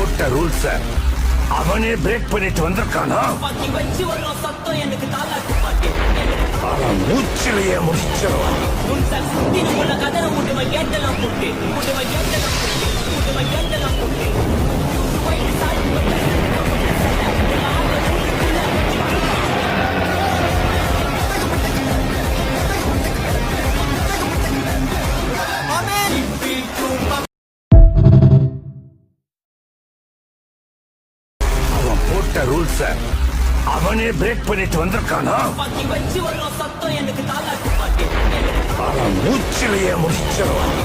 போட்ட ரூல்ஸ அவனே பிரேக் பண்ணிட்டு வந்திருக்கானா? அவன் மூச்சிலேயே முடிச்சிருவான். அவன் போட்ட ரூல்ஸ அவனே பிரேக் பண்ணிட்டு வந்திருக்கானா? அவன் மூச்சிலேயே முடிச்சிருவான்.